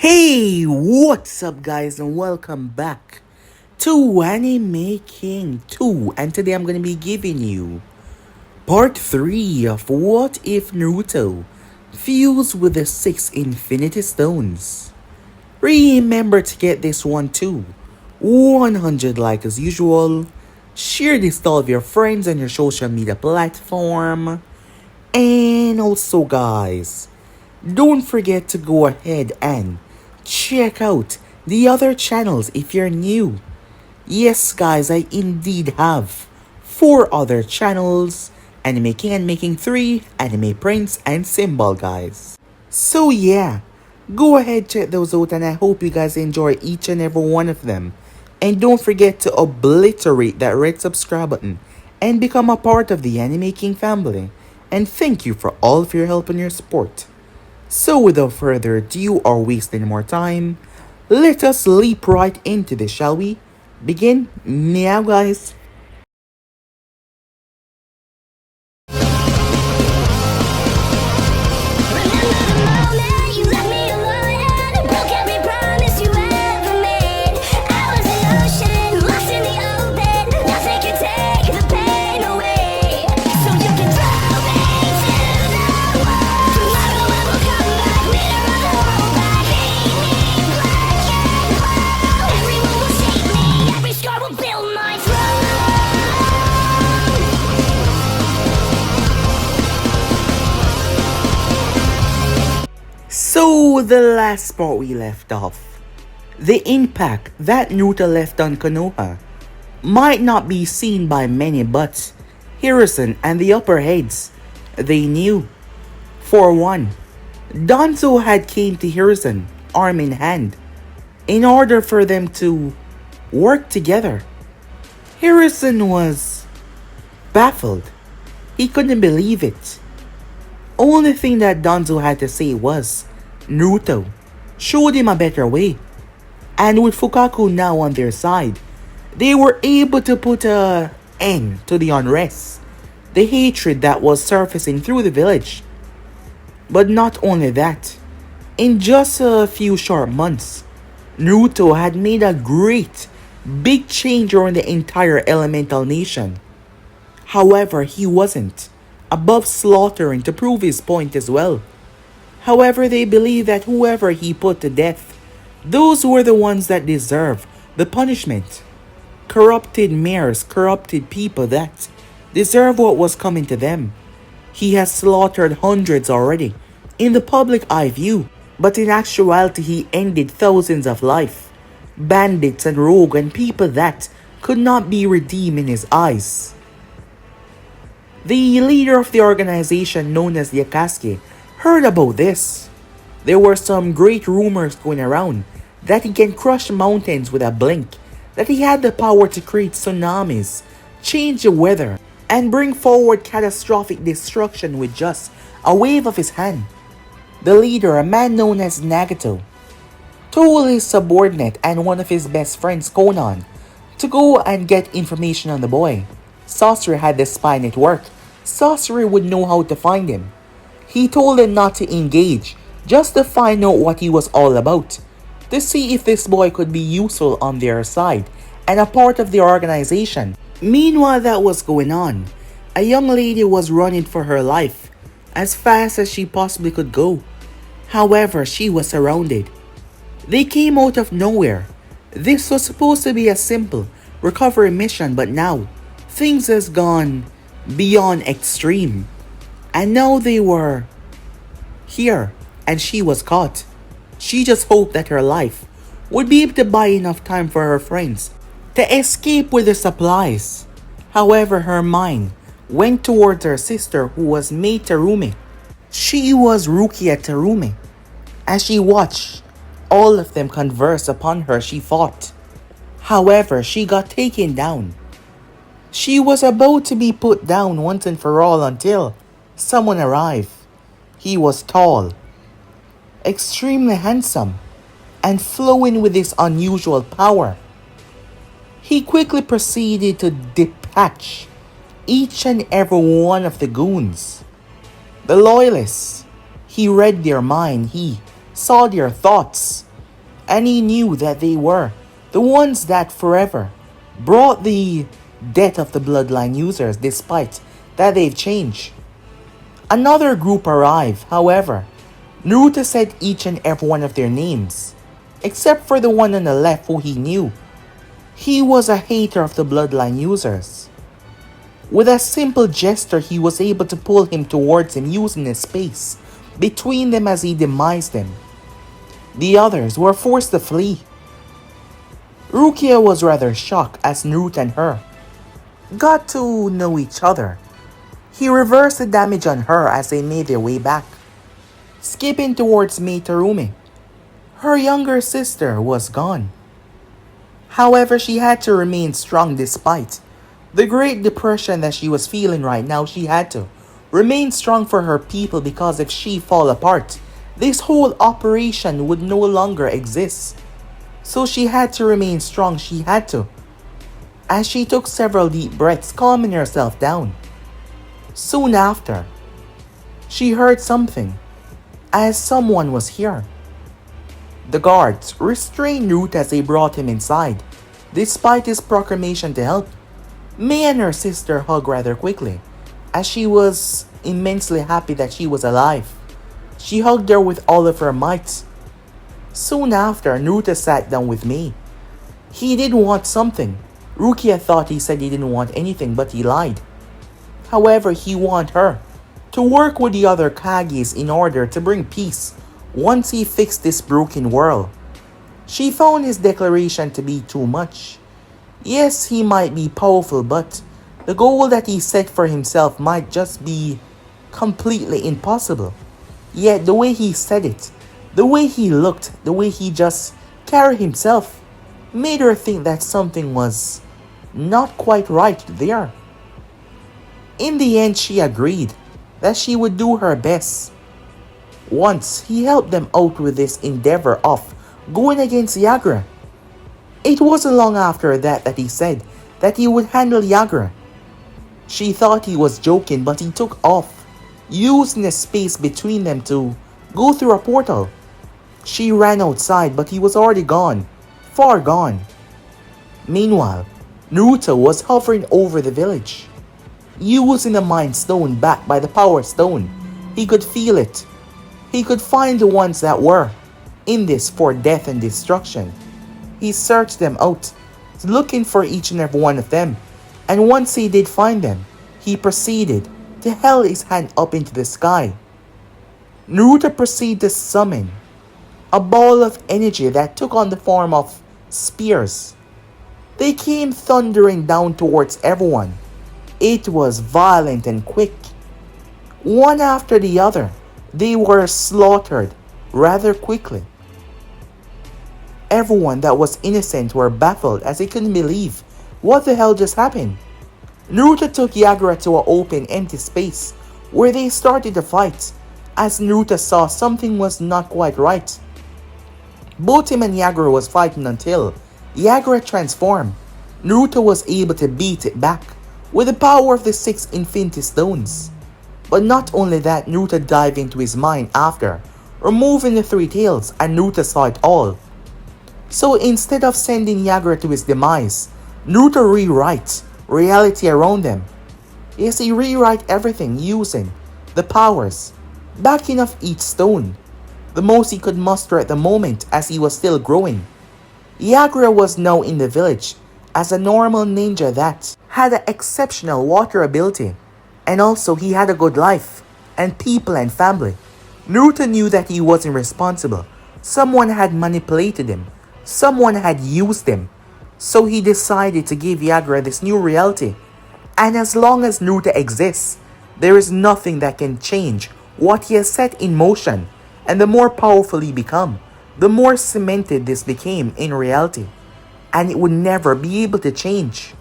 Hey, what's up guys and welcome back to Anime King 2, and today I'm going to be giving you part 3 of What If Naruto fused with the 6 Infinity Stones. Remember to get this one too, 100 like as usual, share this to all of your friends on your social media platform, and also guys, don't forget to go ahead and check out the other channels if you're new. Yes guys, I indeed have 4 other channels: Anime King and Making 3, Anime Prince, and Symbol guys. So yeah, go ahead check those out and I hope you guys enjoy each and every one of them. And don't forget to obliterate that red subscribe button and become a part of the Anime King family. And thank you for all of your help and your support. So without further ado or waste any more time, let us leap right into this, shall we? Begin now guys. So the last part we left off, the impact that Naruto left on Konoha might not be seen by many, but Hiruzen and the upper heads, they knew. For one, Danzo had came to Hiruzen arm in hand in order for them to work together. Hiruzen was baffled. He couldn't believe it. Only thing that Danzo had to say was Naruto showed him a better way. And with Fukaku now on their side, they were able to put an end to the unrest, the hatred that was surfacing through the village. But not only that, in just a few short months, Naruto had made a great, big change around the entire elemental nation. However, he wasn't above slaughtering to prove his point as well. However, they believe that whoever he put to death, those were the ones that deserve the punishment. Corrupted mayors, corrupted people that deserve what was coming to them. He has slaughtered hundreds already, in the public eye view, but in actuality he ended thousands of life. Bandits and rogue and people that could not be redeemed in his eyes. The leader of the organization known as the Akatsuki heard about this. There were some great rumors going around that he can crush mountains with a blink, that he had the power to create tsunamis, change the weather, and bring forward catastrophic destruction with just a wave of his hand. The leader, a man known as Nagato, told his subordinate and one of his best friends, Konan, to go and get information on the boy. Sorcery had the spy network. Sorcery would know how to find him. He told them not to engage, just to find out what he was all about, to see if this boy could be useful on their side and a part of the organization. Meanwhile that was going on, a young lady was running for her life as fast as she possibly could go. However, she was surrounded. They came out of nowhere. This was supposed to be a simple recovery mission, but now things has gone beyond extreme. And now they were here and she was caught. She just hoped that her life would be able to buy enough time for her friends to escape with the supplies. However, her mind went towards her sister, who was Mei Terumi. She was Rukia Terumi. As she watched all of them converse upon her, she fought. However, she got taken down. She was about to be put down once and for all until someone arrived. He was tall, extremely handsome, and flowing with this unusual power. He quickly proceeded to dispatch each and every one of the goons. The loyalists, he read their mind, he saw their thoughts, And he knew that they were the ones that forever brought the death of the bloodline users despite that they've changed. Another group arrived, however. Naruto said each and every one of their names, except for the one on the left who he knew. He was a hater of the bloodline users. With a simple gesture, he was able to pull him towards him using his space between them as he demised them. The others were forced to flee. Rukia was rather shocked as Naruto and her got to know each other. He reversed the damage on her as they made their way back, skipping towards Mei Terumi. Her younger sister was gone. However, she had to remain strong despite the Great Depression that she was feeling right now. She had to remain strong for her people because if she fall apart, this whole operation would no longer exist. So she had to remain strong, she had to. As she took several deep breaths, calming herself down. Soon after, she heard something, as someone was here. The guards restrained Naruto as they brought him inside, despite his proclamation to help. Mei and her sister hugged rather quickly, as she was immensely happy that she was alive. She hugged her with all of her might. Soon after, Naruto sat down with Mei. He did want something. Rukia thought he said he didn't want anything, but he lied. However, he wanted her to work with the other Kages in order to bring peace once he fixed this broken world. She found his declaration to be too much. Yes, he might be powerful, but the goal that he set for himself might just be completely impossible. Yet the way he said it, the way he looked, the way he just carried himself, made her think that something was not quite right there. In the end, she agreed that she would do her best. Once, he helped them out with this endeavor of going against Gaara. It wasn't long after that he said that he would handle Gaara. She thought he was joking, but he took off, using the space between them to go through a portal. She ran outside, but he was already gone, far gone. Meanwhile, Naruto was hovering over the village. Using the Mind Stone backed by the Power Stone, he could feel it. He could find the ones that were in this for death and destruction. He searched them out, looking for each and every one of them, and once he did find them, he proceeded to held his hand up into the sky. Naruto proceeded to summon a ball of energy that took on the form of spears. They came thundering down towards everyone. It was violent and quick. One after the other, they were slaughtered rather quickly. Everyone that was innocent were baffled as they couldn't believe what the hell just happened. Naruto took Gaara to an open, empty space where they started to fight, as Naruto saw something was not quite right. Both him and Gaara was fighting until Gaara transformed. Naruto was able to beat it back with the power of the 6 Infinity Stones. But not only that, Naruto dived into his mind after removing the 3 tails, and Naruto saw it all. So instead of sending Gaara to his demise, Naruto rewrites reality around them. Yes, he rewrite everything using the powers backing of each stone, the most he could muster at the moment as he was still growing. Gaara was now in the village as a normal ninja that had an exceptional water ability, and also he had a good life and people and family. Naruto knew that he wasn't responsible. Someone had manipulated him. Someone had used him. So he decided to give Gaara this new reality. And as long as Naruto exists, there is nothing that can change what he has set in motion. And the more powerful he become, the more cemented this became in reality. And it would never be able to change.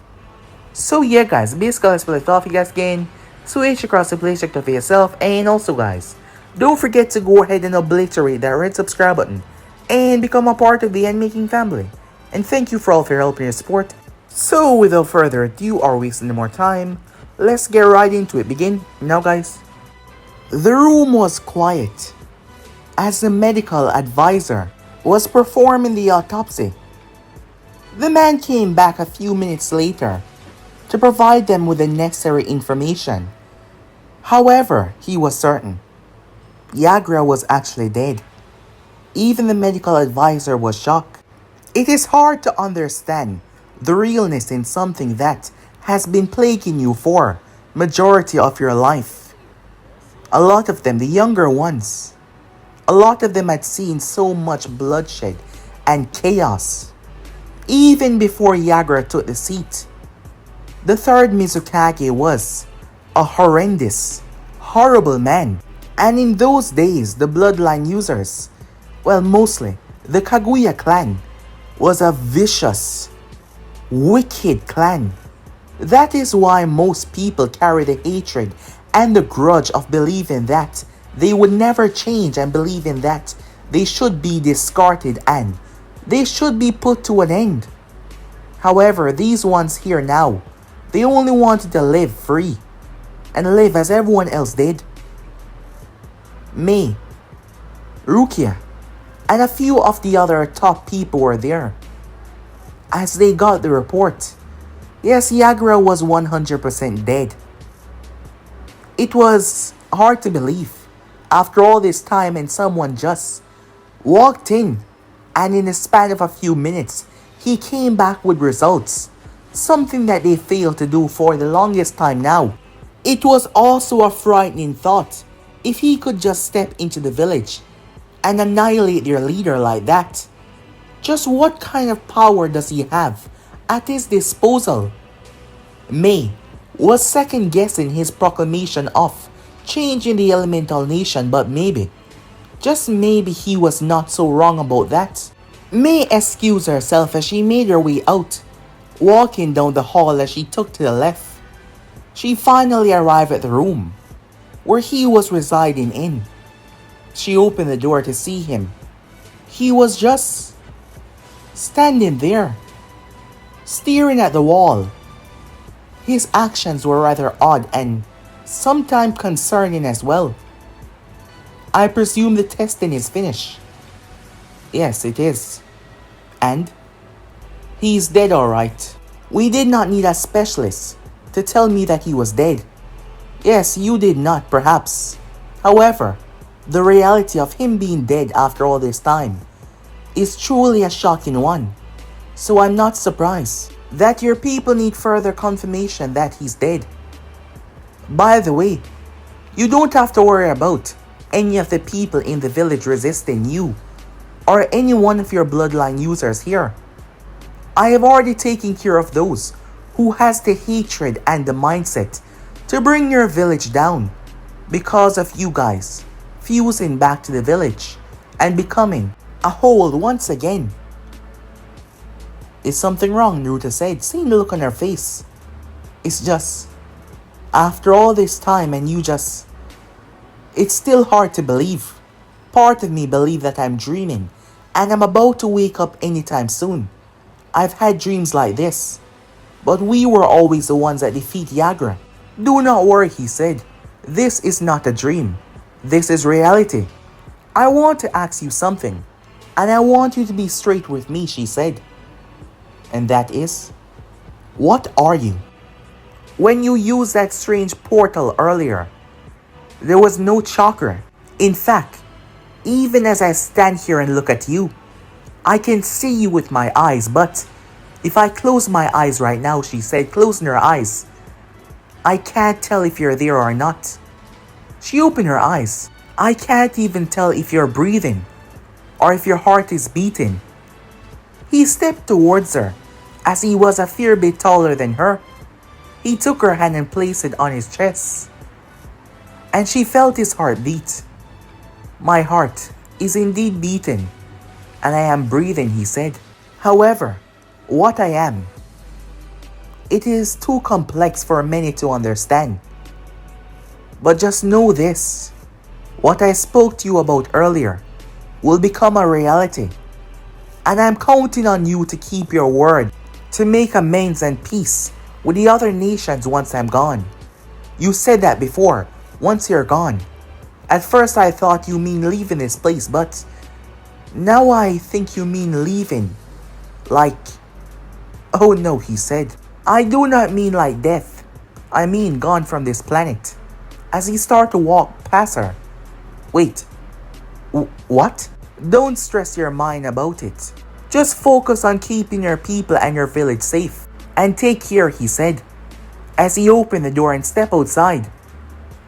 So yeah guys, basically that's what I thought of you guys again. Switch across the play, check it out for yourself. And also guys, don't forget to go ahead and obliterate that red subscribe button and become a part of the Making family. And thank you for all of your help and your support. So without further ado or wasting more time, let's get right into it. Begin now guys. The room was quiet as the medical advisor was performing the autopsy. The man came back a few minutes later to provide them with the necessary information. However, he was certain Gaara was actually dead. Even the medical advisor was shocked. It is hard to understand the realness in something that has been plaguing you for majority of your life. A lot of them, the younger ones, a lot of them had seen so much bloodshed and chaos. Even before Gaara took the seat, the third Mizukage was a horrendous, horrible man. And in those days, the bloodline users, well, mostly the Kaguya clan, was a vicious, wicked clan. That is why most people carry the hatred and the grudge of believing that they would never change and believing that they should be discarded and they should be put to an end. However, these ones here now, they only wanted to live free and live as everyone else did. Mei, Rukia, and a few of the other top people were there. As they got the report, yes, Gaara was 100% dead. It was hard to believe after all this time, and someone just walked in, and in the span of a few minutes, he came back with results. Something that they failed to do for the longest time now. It was also a frightening thought. If he could just step into the village and annihilate their leader like that, just what kind of power does he have at his disposal? Mei was second guessing his proclamation of changing the elemental nation, but maybe, just maybe, he was not so wrong about that. Mei excused herself as she made her way out, walking down the hall as she took to the left. She finally arrived at the room where he was residing in. She opened the door to see him. He was just standing there, staring at the wall. His actions were rather odd and sometimes concerning as well. I presume the testing is finished. Yes, it is. And he's dead, alright. We did not need a specialist to tell me that he was dead. Yes, you did not, perhaps. However, the reality of him being dead after all this time is truly a shocking one. So I'm not surprised that your people need further confirmation that he's dead. By the way, you don't have to worry about any of the people in the village resisting you or any one of your bloodline users here. I have already taken care of those who has the hatred and the mindset to bring your village down because of you guys fusing back to the village and becoming a whole once again. Is something wrong? Naruto said, seeing the look on her face. It's just, after all this time and you just, it's still hard to believe. Part of me believes that I'm dreaming and I'm about to wake up anytime soon. I've had dreams like this, but we were always the ones that defeat Gaara. Do not worry, he said. This is not a dream. This is reality. I want to ask you something, and I want you to be straight with me, she said. And that is, what are you? When you used that strange portal earlier, there was no chakra. In fact, even as I stand here and look at you, I can see you with my eyes, but if I close my eyes right now, she said, closing her eyes, I can't tell if you're there or not. She opened her eyes. I can't even tell if you're breathing or if your heart is beating. He stepped towards her as he was a fair bit taller than her. He took her hand and placed it on his chest, and she felt his heart beat. My heart is indeed beating, and I am breathing, he said. However, what I am, it is too complex for many to understand. But just know this, what I spoke to you about earlier will become a reality. And I'm counting on you to keep your word, to make amends and peace with the other nations once I'm gone. You said that before, once you're gone. At first I thought you mean leaving this place, but Now I think you mean leaving. Like, oh no, he said. I do not mean like death. I mean gone from this planet. As he started to walk past her. Wait, what? Don't stress your mind about it. Just focus on keeping your people and your village safe. And take care, he said, as he opened the door and stepped outside.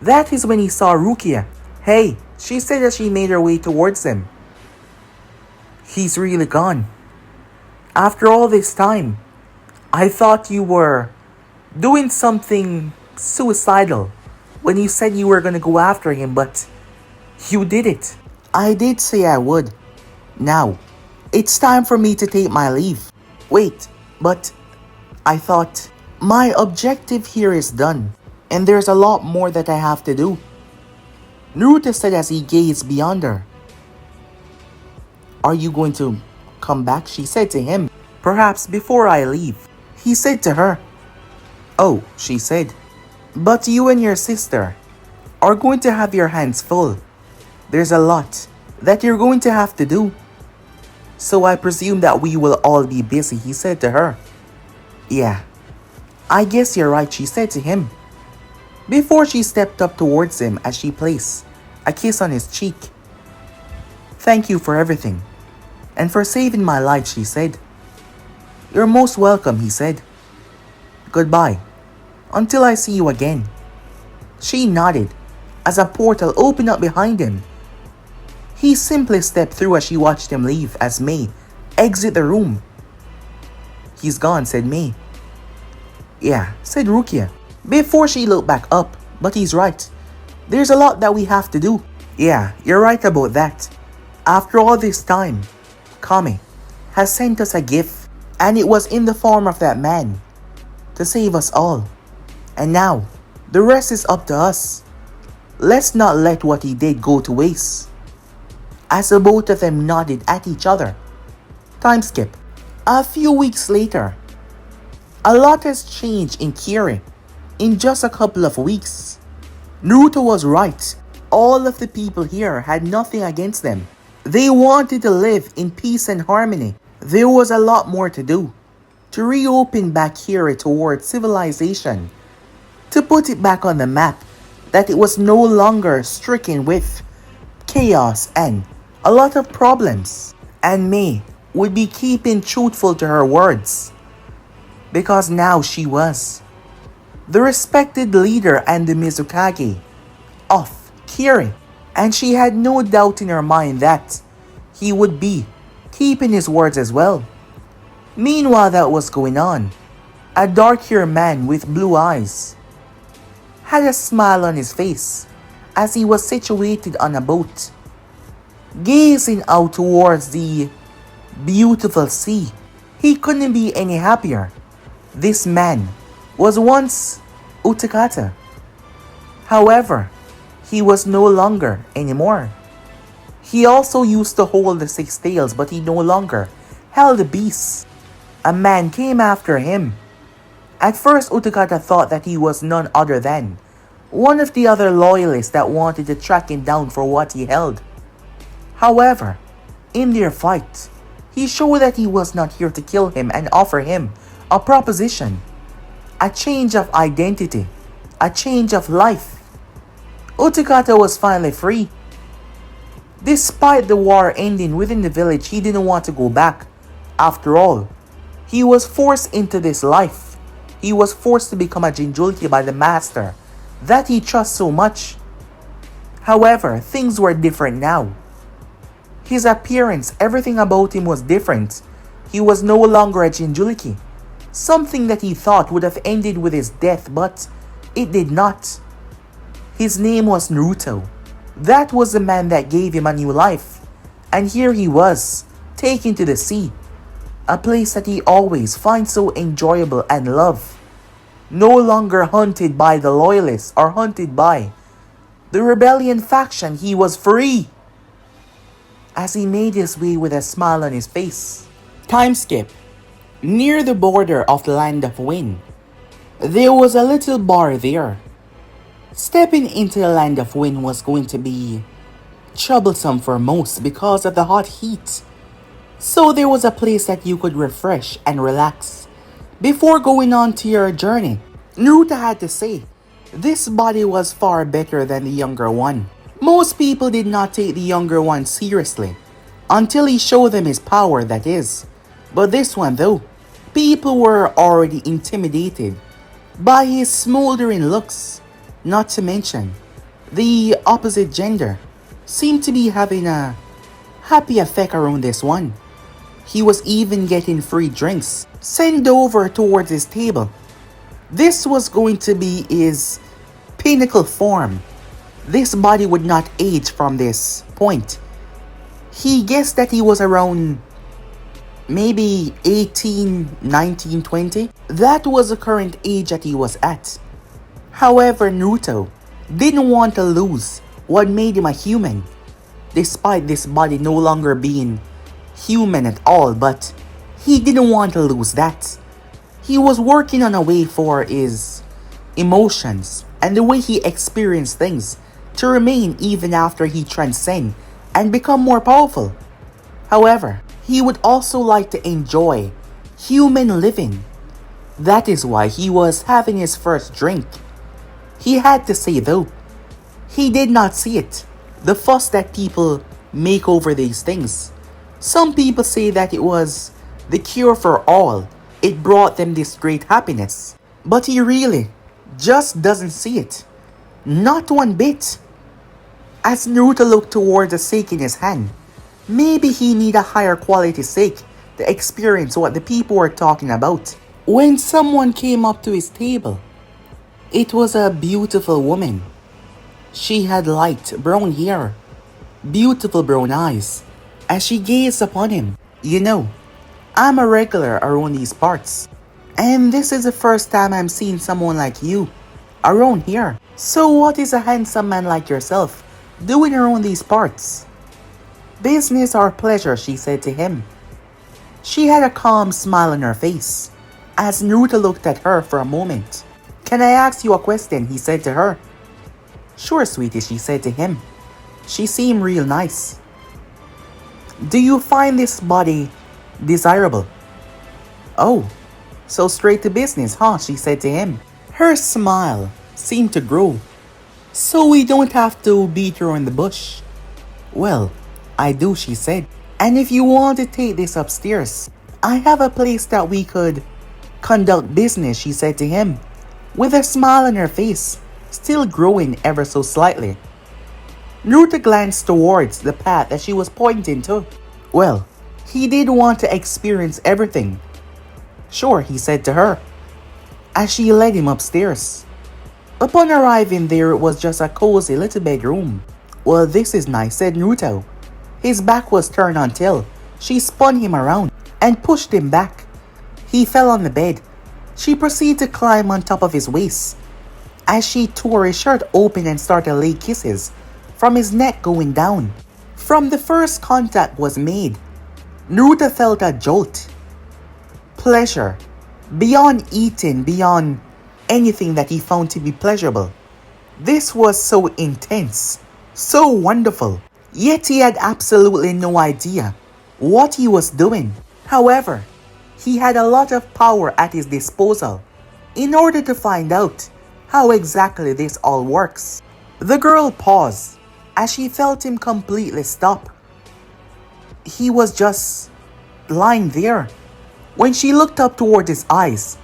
That is when he saw Rukia. Hey, she said as she made her way towards him. He's really gone. After all this time, I thought you were doing something suicidal when you said you were gonna go after him, but you did it. I did say I would. Now, it's time for me to take my leave. Wait, but I thought my objective here is done, and there's a lot more that I have to do. Naruto said as he gazed beyond her. Are you going to come back? She said to him. Perhaps before I leave. He said to her. Oh, she said. But you and your sister are going to have your hands full. There's a lot that you're going to have to do. So I presume that we will all be busy, he said to her. Yeah, I guess you're right, she said to him. Before she stepped up towards him as she placed a kiss on his cheek. Thank you for everything. And for saving my life, she said. You're most welcome, he said. Goodbye. Until I see you again. She nodded as a portal opened up behind him. He simply stepped through as she watched him leave as Mei exit the room. He's gone, said Mei. Yeah, said Rukia. Before she looked back up, but he's right. There's a lot that we have to do. Yeah, you're right about that. After all this time, Kame has sent us a gift, and it was in the form of that man to save us all. And now, the rest is up to us. Let's not let what he did go to waste. As the both of them nodded at each other. Time skip. A few weeks later, a lot has changed in Kiri in just a couple of weeks. Naruto was right. All of the people here had nothing against them. They wanted to live in peace and harmony. There was a lot more to do. To reopen back Kiri towards civilization. To put it back on the map that it was no longer stricken with chaos and a lot of problems. And Mei would be keeping truthful to her words. Because now she was the respected leader and the Mizukage of Kiri. And she had no doubt in her mind that he would be keeping his words as well. Meanwhile that was going on, a dark-haired man with blue eyes had a smile on his face as he was situated on a boat, gazing out towards the beautiful sea. He couldn't be any happier. This man was once Utakata. However, he was no longer anymore. He also used to hold the 6 tails, but he no longer held the beast. A man came after him. At first, Utakata thought that he was none other than one of the other loyalists that wanted to track him down for what he held. However, in their fight, he showed that he was not here to kill him and offer him a proposition, a change of identity, a change of life. Utakata was finally free. Despite the war ending within the village, he didn't want to go back. After all, he was forced into this life. He was forced to become a Jinjulki by the master that he trusts so much. However, things were different now. His appearance, everything about him was different. He was no longer a Jinjuliki. Something that he thought would have ended with his death, but it did not. His name was Naruto. That was the man that gave him a new life. And here he was, taken to the sea. A place that he always finds so enjoyable and love. No longer hunted by the loyalists or hunted by the rebellion faction, he was free. As he made his way with a smile on his face. Time skip. Near the border of the Land of Wind, there was a little bar there. Stepping into the Land of Wind was going to be troublesome for most because of the hot heat. So there was a place that you could refresh and relax before going on to your journey. Naruto had to say, this body was far better than the younger one. Most people did not take the younger one seriously until he showed them his power, that is. But this one though, people were already intimidated by his smoldering looks. Not to mention, the opposite gender seemed to be having a happy effect around this one. He was even getting free drinks sent over towards his table. This was going to be his pinnacle form. This body would not age from this point. He guessed that he was around maybe 18, 19, 20. That was the current age that he was at. However, Naruto didn't want to lose what made him a human, despite this body no longer being human at all, but he didn't want to lose that. He was working on a way for his emotions and the way he experienced things to remain even after he transcend and become more powerful. However, he would also like to enjoy human living. That is why he was having his first drink. He had to say though, he did not see it, the fuss that people make over these things. Some people say that it was the cure for all. It brought them this great happiness. But he really just doesn't see it. Not one bit. As Naruto looked towards the sake in his hand, maybe he need a higher quality sake to experience what the people were talking about. When someone came up to his table, it was a beautiful woman. She had light brown hair, beautiful brown eyes. As she gazed upon him, you know, I'm a regular around these parts, and this is the first time I'm seeing someone like you around here. So what is a handsome man like yourself doing around these parts? Business or pleasure, she said to him. She had a calm smile on her face as Naruto looked at her for a moment. Can I ask you a question? He said to her. Sure, sweetie, she said to him. She seemed real nice. Do you find this body desirable? Oh, so straight to business, huh? She said to him. Her smile seemed to grow. So we don't have to beat around the bush. Well, I do, she said. And if you want to take this upstairs, I have a place that we could conduct business, she said to him, with a smile on her face, still growing ever so slightly. Naruto glanced towards the path that she was pointing to. Well, he did want to experience everything. Sure, he said to her, as she led him upstairs. Upon arriving there, it was just a cozy little bedroom. Well, this is nice, said Naruto. His back was turned until she spun him around and pushed him back. He fell on the bed. She proceeded to climb on top of his waist as she tore his shirt open and started to lay kisses from his neck going down. From the first contact was made, Naruto felt a jolt. Pleasure, beyond eating, beyond anything that he found to be pleasurable. This was so intense, so wonderful, yet he had absolutely no idea what he was doing. However, he had a lot of power at his disposal in order to find out how exactly this all works. The girl paused as she felt him completely stop. He was just lying there. When she looked up toward his eyes,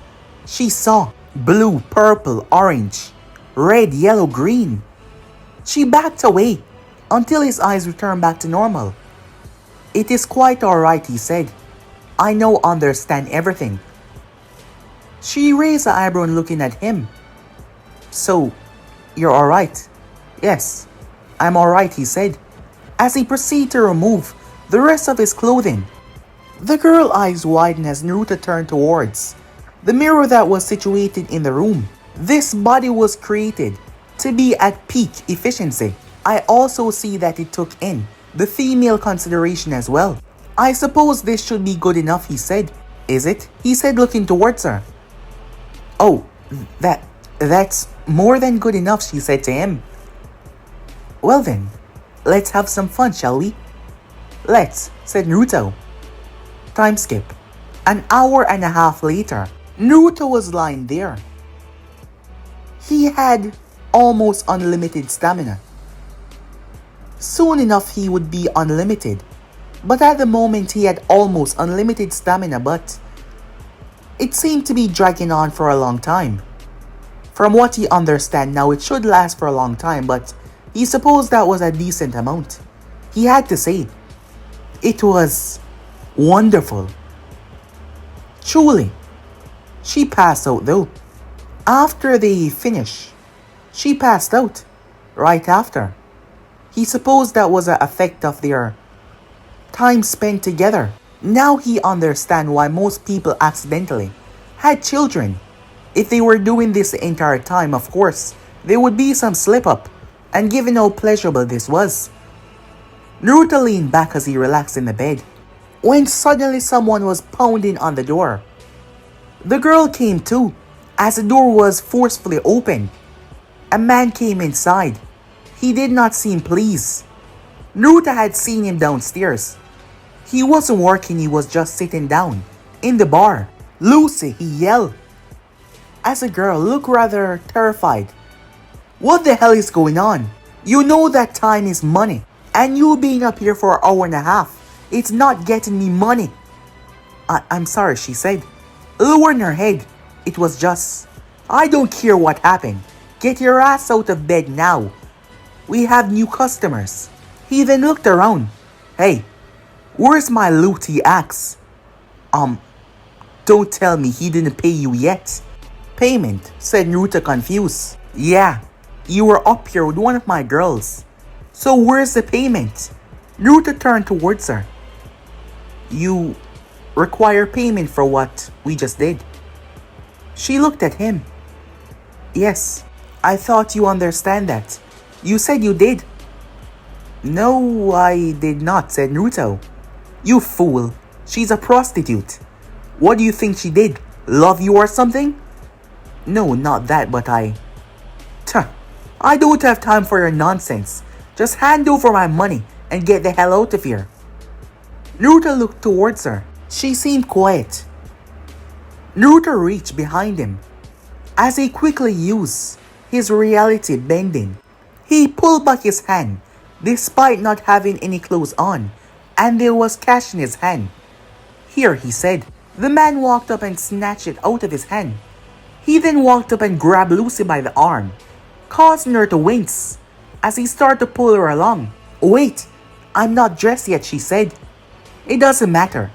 she saw blue, purple, orange, red, yellow, green. She backed away until his eyes returned back to normal. It is quite alright, he said. I now understand everything. She raised her eyebrow and looking at him. So, you're alright? Yes, I'm alright, he said, as he proceeded to remove the rest of his clothing. The girl's eyes widened as Naruto turned towards the mirror that was situated in the room. This body was created to be at peak efficiency. I also see that it took in the female consideration as well. I suppose this should be good enough, he said. Is it? He said, looking towards her. Oh, that's more than good enough, she said to him. Well then, Let's have some fun, shall we? Let's, said Naruto. Time skip. An hour and a half later, Naruto was lying there. He had almost unlimited stamina. Soon enough he would be unlimited. But at the moment he had almost unlimited stamina, but it seemed to be dragging on for a long time. From what he understand now, it should last for a long time, but he supposed that was a decent amount. He had to say, it was wonderful. Truly. She passed out though. After they finished, she passed out. Right after. He supposed that was an effect of their time spent together. Now he understand why most people accidentally had children. If they were doing this the entire time, of course, there would be some slip up. And given how pleasurable this was, Naruto leaned back as he relaxed in the bed, when suddenly someone was pounding on the door. The girl came too, as the door was forcefully opened. A man came inside. He did not seem pleased. Naruto had seen him downstairs. He wasn't working, he was just sitting down, in the bar. Lucy, he yelled, as the girl looked rather terrified. What the hell is going on? You know that time is money, and you being up here for an hour and a half, it's not getting me money. I'm sorry, she said, lowering her head. It was just, I don't care what happened. Get your ass out of bed now. We have new customers. He then looked around. Hey, where's my loot, he asked. Don't tell me he didn't pay you yet. Payment, said Naruto confused. Yeah, you were up here with one of my girls. So where's the payment? Naruto turned towards her. You require payment for what we just did. She looked at him. Yes, I thought you understand that. You said you did. No, I did not, said Naruto. You fool. She's a prostitute. What do you think she did? Love you or something? No, not that, but I don't have time for your nonsense. Just hand over my money and get the hell out of here. Naruto looked towards her. She seemed quiet. Naruto reached behind him. As he quickly used his reality bending, he pulled back his hand despite not having any clothes on, and there was cash in his hand. Here, he said. The man walked up and snatched it out of his hand. He then walked up and grabbed Lucy by the arm, causing her to wince as he started to pull her along. Wait, I'm not dressed yet, she said. It doesn't matter.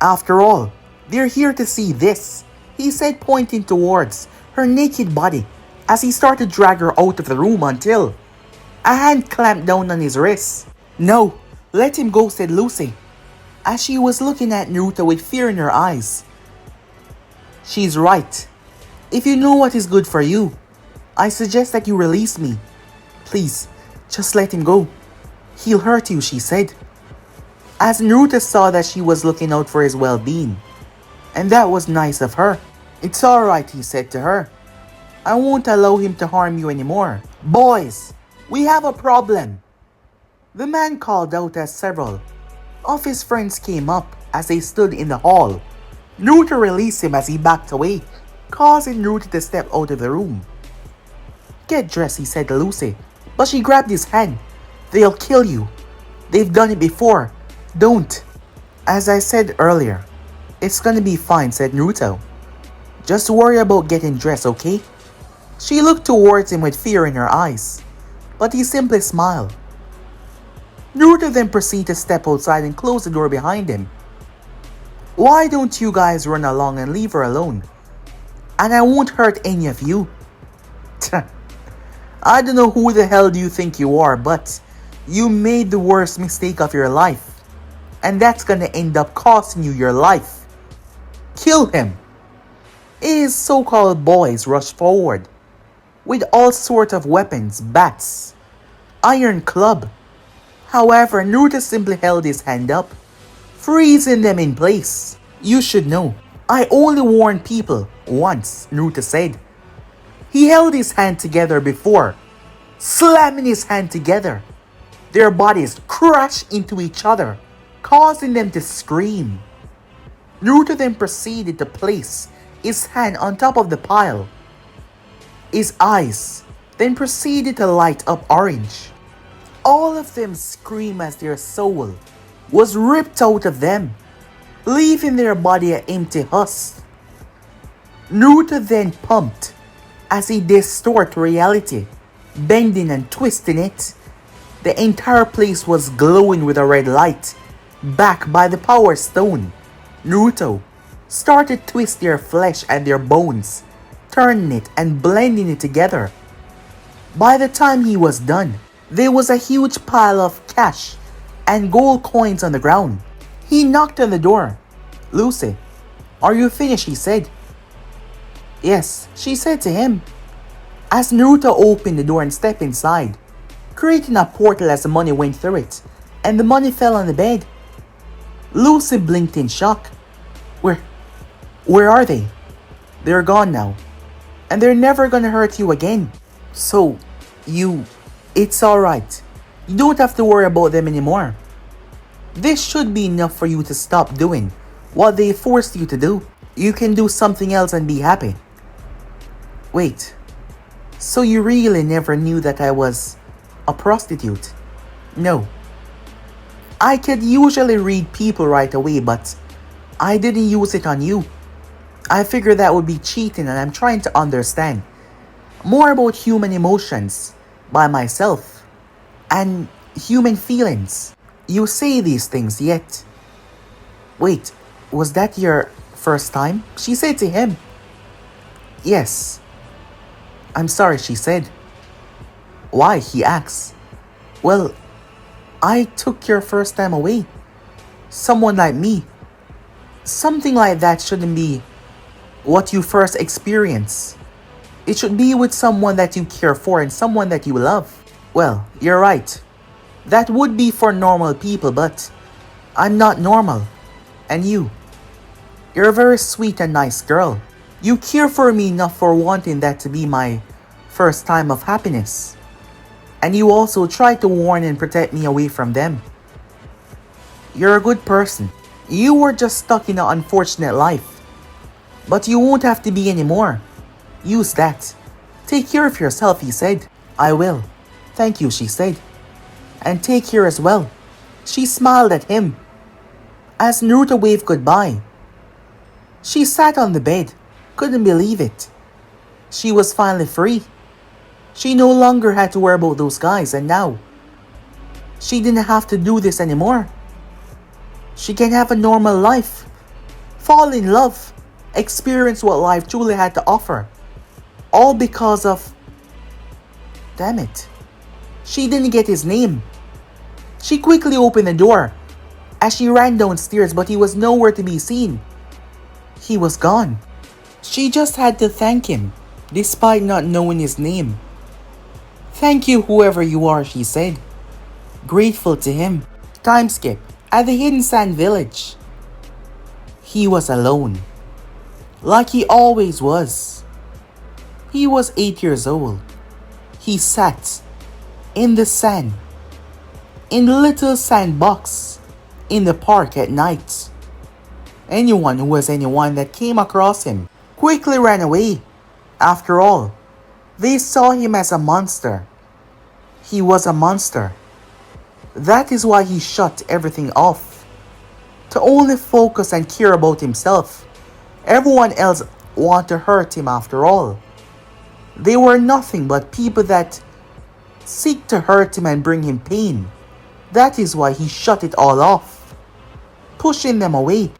After all, they're here to see this, he said, pointing towards her naked body as he started to drag her out of the room until a hand clamped down on his wrist. No, let him go, said Lucy, as she was looking at Naruto with fear in her eyes. She's right. If you know what is good for you, I suggest that you release me. Please, just let him go. He'll hurt you, she said, as Naruto saw that she was looking out for his well-being. And that was nice of her. It's alright, he said to her. I won't allow him to harm you anymore. Boys, we have a problem. The man called out as several of his friends came up as they stood in the hall. Naruto released him as he backed away, causing Naruto to step out of the room. Get dressed, he said to Lucy, but she grabbed his hand. They'll kill you. They've done it before. Don't. As I said earlier, it's gonna be fine, said Naruto. Just worry about getting dressed, okay? She looked towards him with fear in her eyes, but he simply smiled. Naruto then proceeded to step outside and close the door behind him. Why don't you guys run along and leave her alone? And I won't hurt any of you. I don't know who the hell do you think you are, but you made the worst mistake of your life. And that's gonna end up costing you your life. Kill him. His so-called boys rushed forward with all sorts of weapons, bats, iron club. However, Naruto simply held his hand up, freezing them in place. You should know, I only warned people once, Naruto said. He held his hand together before slamming his hand together. Their bodies crash into each other, causing them to scream. Naruto then proceeded to place his hand on top of the pile. His eyes then proceeded to light up orange. All of them scream as their soul was ripped out of them, leaving their body an empty husk. Naruto then pumped as he distorted reality, bending and twisting it. The entire place was glowing with a red light, backed by the power stone. Naruto started twisting their flesh and their bones, turning it and blending it together. By the time he was done, there was a huge pile of cash and gold coins on the ground. He knocked on the door. "Lucy, are you finished?" he said. "Yes," she said to him. As Naruto opened the door and stepped inside, creating a portal as the money went through it, and the money fell on the bed. Lucy blinked in shock. Where are they?" "They're gone now, and they're never gonna hurt you again. So, it's alright. You don't have to worry about them anymore. This should be enough for you to stop doing what they forced you to do. You can do something else and be happy." "Wait, so you really never knew that I was a prostitute?" "No. I could usually read people right away, but I didn't use it on you. I figured that would be cheating, and I'm trying to understand more about human emotions by myself and human feelings. You say these things, yet..." "Wait, was that your first time?" she said to him. "Yes." "I'm sorry," she said. "Why?" he asked. "Well, I took your first time away. Someone like me. Something like that shouldn't be what you first experience. It should be with someone that you care for and someone that you love." "Well, you're right. That would be for normal people, but I'm not normal. And you're a very sweet and nice girl. You care for me enough for wanting that to be my first time of happiness. And you also try to warn and protect me away from them. You're a good person. You were just stuck in an unfortunate life. But you won't have to be anymore. Use that. Take care of yourself," he said. "I will. Thank you," she said. "And take care as well." She smiled at him as Naruto waved goodbye. She sat on the bed, couldn't believe it. She was finally free. She no longer had to worry about those guys, and now she didn't have to do this anymore. She can have a normal life, fall in love, experience what life truly had to offer. All because of... Damn it. She didn't get his name. She quickly opened the door as she ran downstairs, but he was nowhere to be seen. He was gone. She just had to thank him, despite not knowing his name. "Thank you, whoever you are," she said, grateful to him. Time skip. At the Hidden Sand Village. He was alone, like he always was. He was 8 years old. He sat in the sand, in the little sandbox, in the park at night. Anyone that came across him quickly ran away. After all, they saw him as a monster. He was a monster. That is why he shut everything off, to only focus and care about himself. Everyone else wanted to hurt him after all. They were nothing but people that seek to hurt him and bring him pain. That is why he shut it all off, pushing them away.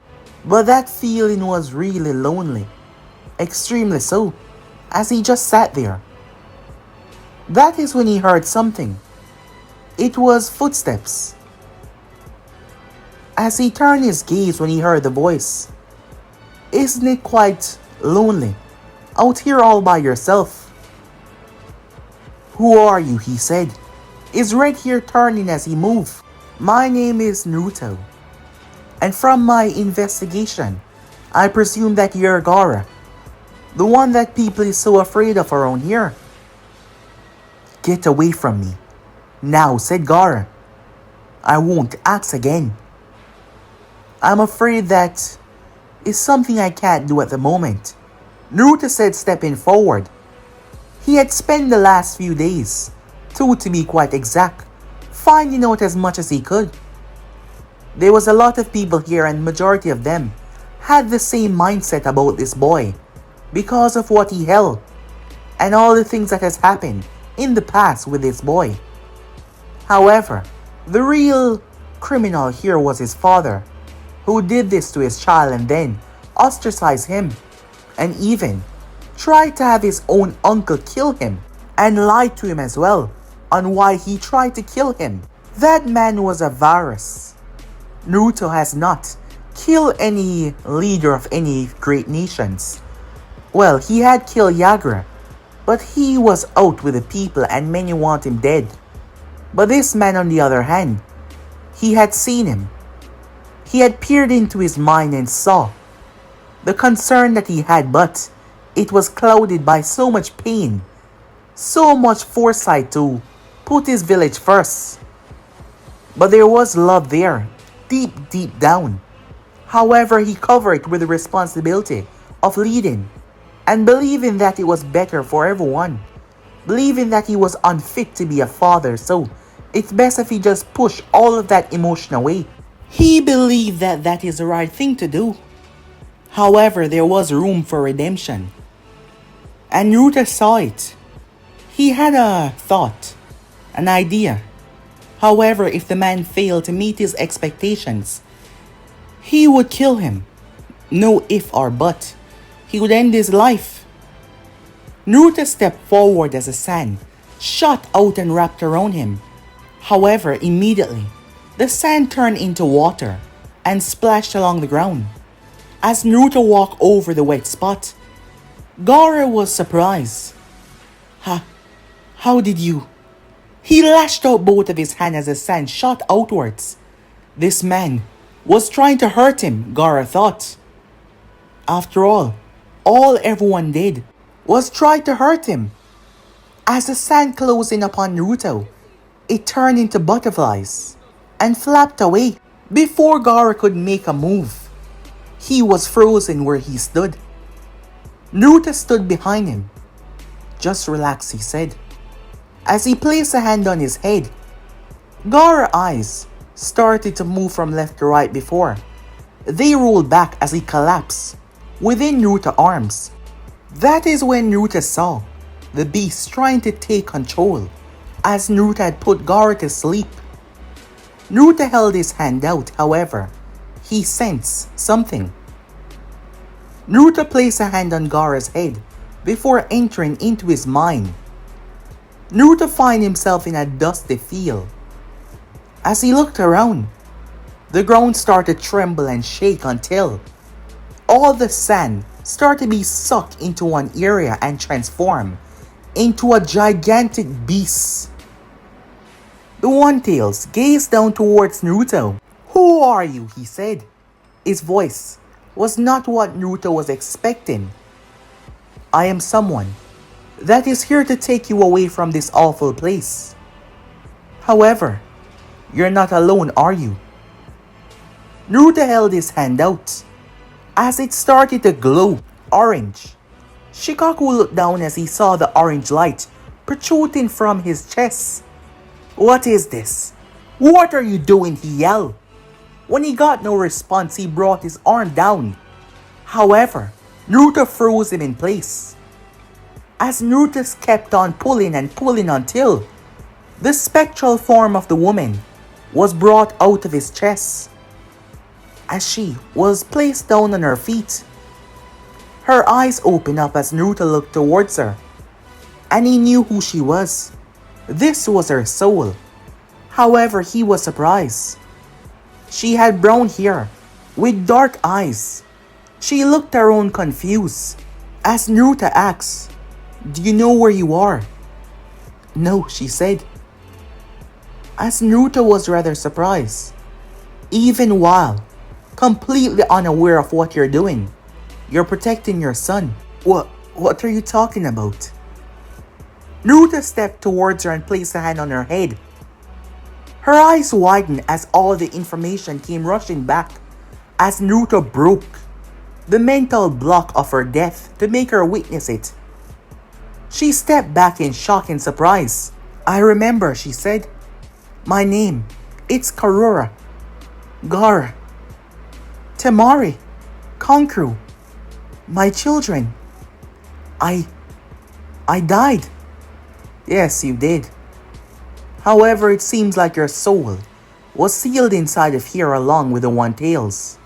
But that feeling was really lonely, extremely so, as he just sat there. That is when he heard something. It was footsteps. As he turned his gaze when he heard the voice. "Isn't it quite lonely, out here all by yourself?" "Who are you?" he said, his red hair turning as he moved. "My name is Naruto. And from my investigation, I presume that you're Gaara, the one that people is so afraid of around here." "Get away from me now," said Gaara, I won't ask again. I'm afraid that is something I can't do at the moment, Naruto said, stepping forward. He had spent the last few days, two to be quite exact, finding out as much as he could. There was a lot of people here and majority of them had the same mindset about this boy because of what he held and all the things that has happened in the past with this boy. However, the real criminal here was his father, who did this to his child and then ostracized him, and even tried to have his own uncle kill him and lied to him as well on why he tried to kill him. That man was a virus. Naruto has not killed any leader of any great nations. Well, he had killed Gaara, but he was out with the people and many want him dead. But this man, on the other hand, he had seen him. He had peered into his mind and saw the concern that he had, but it was clouded by so much pain, so much foresight to put his village first. But there was love there, deep down. However, he covered it with the responsibility of leading and believing that it was better for everyone, believing that he was unfit to be a father, so it's best if he just push all of that emotion away. He believed that that is the right thing to do. However, there was room for redemption. And Naruto saw it. He had a thought, an idea. However, if the man failed to meet his expectations, he would kill him. No if or but. He would end his life. Naruto stepped forward as the sand shot out and wrapped around him. However, immediately, the sand turned into water and splashed along the ground. As Naruto walked over the wet spot, Gaara was surprised. How did you? He lashed out both of his hands as the sand shot outwards. This man was trying to hurt him, Gaara thought. After all everyone did was try to hurt him. As the sand closed in upon Naruto, it turned into butterflies and flapped away before Gaara could make a move. He was frozen where he stood. Naruto stood behind him. Just relax, he said. As he placed a hand on his head, Gaara's eyes started to move from left to right before they rolled back as he collapsed within Naruto's arms. That is when Naruto saw the beast trying to take control as Naruto had put Gaara to sleep. Naruto held his hand out, however, he sensed something. Naruto placed a hand on Gaara's head before entering into his mind. Naruto found himself in a dusty field. As he looked around, the ground started to tremble and shake until all the sand started to be sucked into one area and transform into a gigantic beast. The One-Tails gazed down towards Naruto. "Who are you?" he said. His voice was not what Naruto was expecting. "I am someone that is here to take you away from this awful place. However, you're not alone, are you?" Naruto held his hand out as it started to glow orange. Shikaku looked down as he saw the orange light protruding from his chest. "What is this? What are you doing?" he yelled. When he got no response, he brought his arm down. However, Naruto froze him in place. As Naruto kept on pulling and pulling until the spectral form of the woman was brought out of his chest. As she was placed down on her feet, her eyes opened up as Naruto looked towards her, and he knew who she was. This was her soul. However, he was surprised. She had brown hair with dark eyes. She looked around confused as Naruto asked, "Do you know where you are?" "No," she said. As Naruto was rather surprised, even while completely unaware of what you're doing. "You're protecting your son." What are you talking about?" Naruto stepped towards her and placed a hand on her head. Her eyes widened as all the information came rushing back, as Naruto broke the mental block of her death to make her witness it. She stepped back in shock and surprise. "I remember," she said. "My name, it's Karura. Gaara. Temari. Kankru. My children. I died." "Yes, you did. However, it seems like your soul was sealed inside of here along with the One Tails.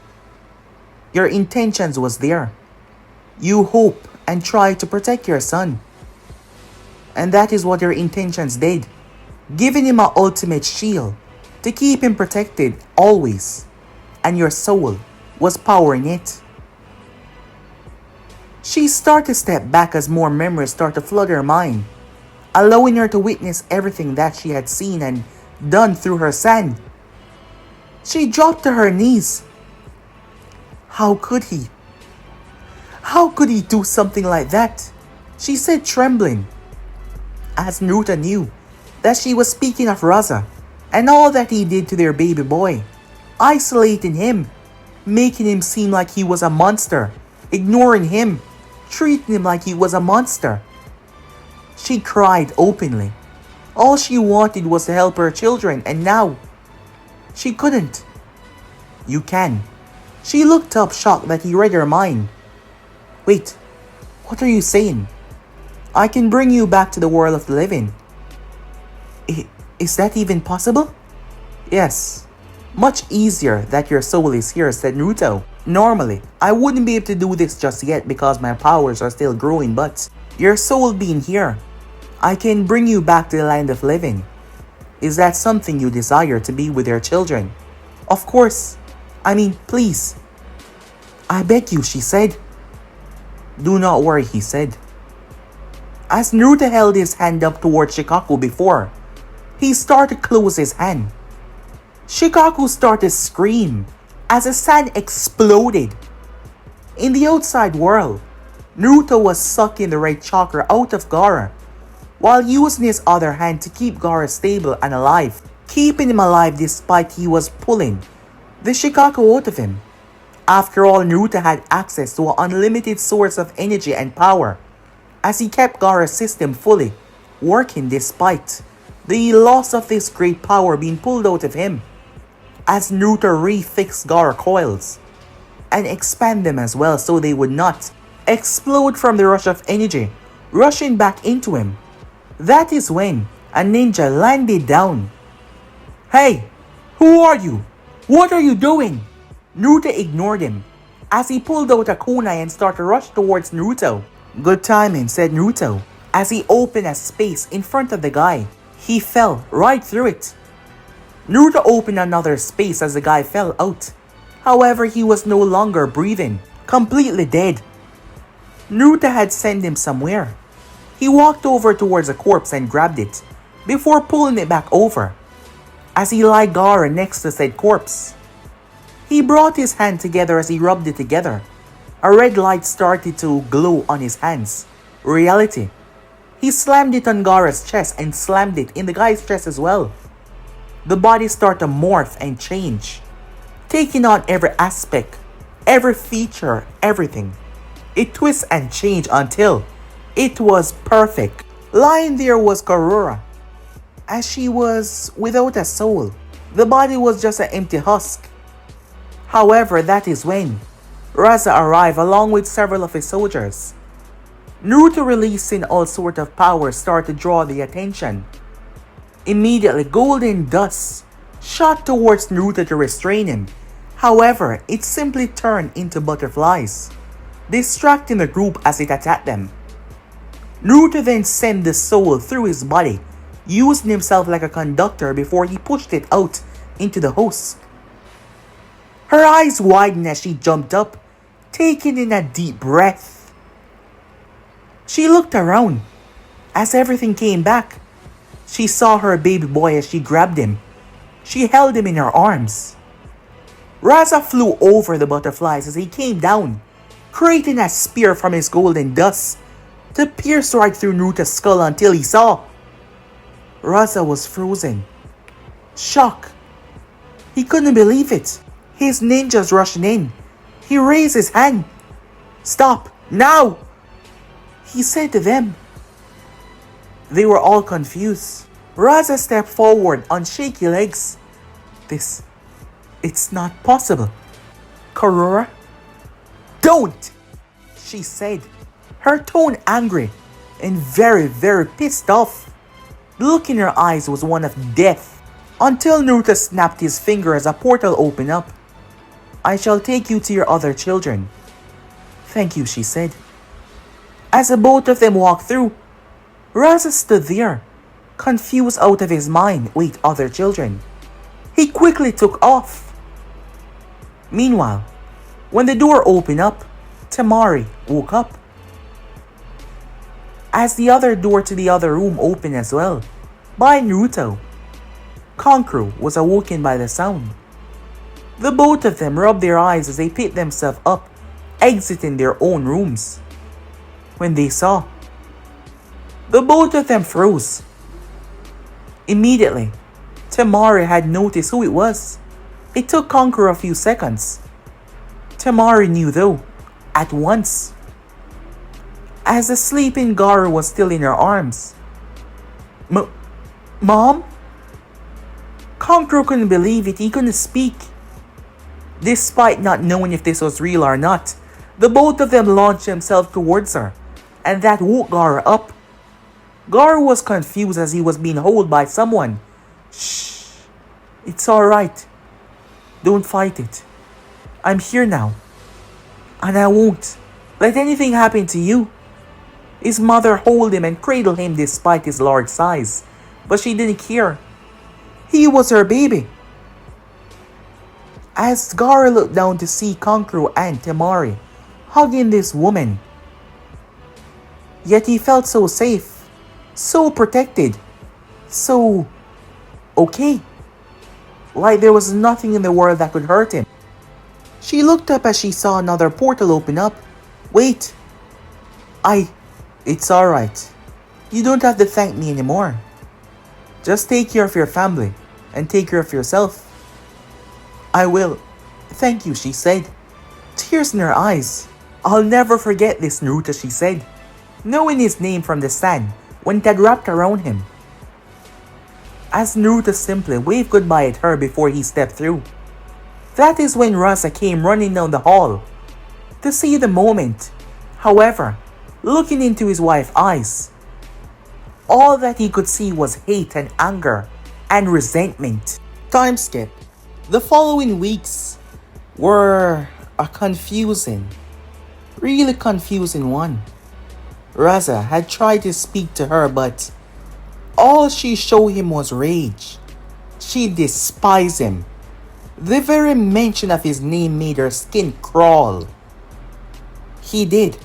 Your intentions was there. You hope and try to protect your son. And that is what your intentions did, giving him an ultimate shield to keep him protected always. And your soul was powering it." She started to step back as more memories started to flood her mind, allowing her to witness everything that she had seen and done through her son. She dropped to her knees. How could he? How could he do something like that? She said, trembling, as Naruto knew that she was speaking of Raza and all that he did to their baby boy, isolating him, making him seem like he was a monster, ignoring him, treating him like he was a monster. She cried openly. All she wanted was to help her children, and now she couldn't. "You can." She looked up, shocked that he read her mind. "Wait, what are you saying?" "I can bring you back to the world of the living." Is that even possible?" "Yes. Much easier that your soul is here," said Naruto. "Normally, I wouldn't be able to do this just yet because my powers are still growing, but your soul being here, I can bring you back to the land of living. Is that something you desire, to be with your children?" "Of course. Please." "I beg you," she said. "Do not worry," he said. As Naruto held his hand up towards Shikaku before, he started to close his hand. Shikaku started to scream as the sand exploded. In the outside world, Naruto was sucking the red chakra out of Gaara, while using his other hand to keep Gaara stable and alive, keeping him alive despite he was pulling the Shikaku out of him. After all, Naruto had access to an unlimited source of energy and power, as he kept Gaara's system fully working despite the loss of this great power being pulled out of him. As Naruto refixed Gaara coils and expand them as well so they would not explode from the rush of energy rushing back into him. That is when a ninja landed down. "Hey, who are you? What are you doing?" Naruto ignored him as he pulled out a kunai and started to rush towards Naruto. "Good timing," said Naruto as he opened a space in front of the guy. He fell right through it. Naruto opened another space as the guy fell out. However, he was no longer breathing, completely dead. Naruto had sent him somewhere. He walked over towards a corpse and grabbed it, before pulling it back over, as he laid Gaara next to said corpse. He brought his hand together as he rubbed it together. A red light started to glow on his hands. Reality. He slammed it on Gaara's chest and slammed it in the guy's chest as well. The body started to morph and change, taking on every aspect, every feature, everything. It twists and changed until it was perfect. Lying there was Karura, as she was without a soul. The body was just an empty husk. However, that is when Raza arrived along with several of his soldiers. Naruto, releasing all sorts of powers, started to draw the attention. Immediately, golden dust shot towards Naruto to restrain him. However, it simply turned into butterflies, distracting the group as it attacked them. Naruto then sent the soul through his body, using himself like a conductor before he pushed it out into the host. Her eyes widened as she jumped up, taking in a deep breath. She looked around as everything came back. She saw her baby boy as she grabbed him. She held him in her arms. Raza flew over the butterflies as he came down, creating a spear from his golden dust to pierce right through Naruto's skull until he saw Raza was frozen. Shock. He couldn't believe it. His ninjas rushing in. He raised his hand. Stop, now! He said to them. They were all confused. Raza stepped forward on shaky legs. It's not possible. Karura? Don't! She said, her tone angry and very, very pissed off. The look in her eyes was one of death, until Naruto snapped his finger as a portal opened up. I shall take you to your other children. Thank you, she said. As the both of them walked through, Raza stood there, confused out of his mind. Wait, other children? He quickly took off. Meanwhile, when the door opened up, Temari woke up. As the other door to the other room opened as well, by Naruto, Kankuro was awoken by the sound. The both of them rubbed their eyes as they picked themselves up, exiting their own rooms. When they saw, the both of them froze. Immediately, Temari had noticed who it was. It took Kankuro a few seconds. Temari knew though, at once. As the sleeping Gaara was still in her arms. Mom? Kankuro couldn't believe it, he couldn't speak. Despite not knowing if this was real or not, the both of them launched themselves towards her, and that woke Gaara up. Gaara was confused as he was being held by someone. Shh, it's alright. Don't fight it. I'm here now. And I won't let anything happen to you. His mother held him and cradled him despite his large size, but she didn't care. He was her baby. As Gaara looked down to see Kankuro and Temari hugging this woman, yet he felt so safe, so protected, so okay, like there was nothing in the world that could hurt him. She looked up as she saw another portal open up. Wait, it's alright. You don't have to thank me anymore. Just take care of your family and take care of yourself. I will. Thank you, she said. Tears in her eyes. I'll never forget this, Naruto, she said, knowing his name from the sand when it had wrapped around him. As Naruto simply waved goodbye at her before he stepped through. That is when Raza came running down the hall to see the moment. However, looking into his wife's eyes, all that he could see was hate and anger and resentment. Time skip. The following weeks were a really confusing one. Raza had tried to speak to her, but all she showed him was rage. She despised him. The very mention of his name made her skin crawl. He did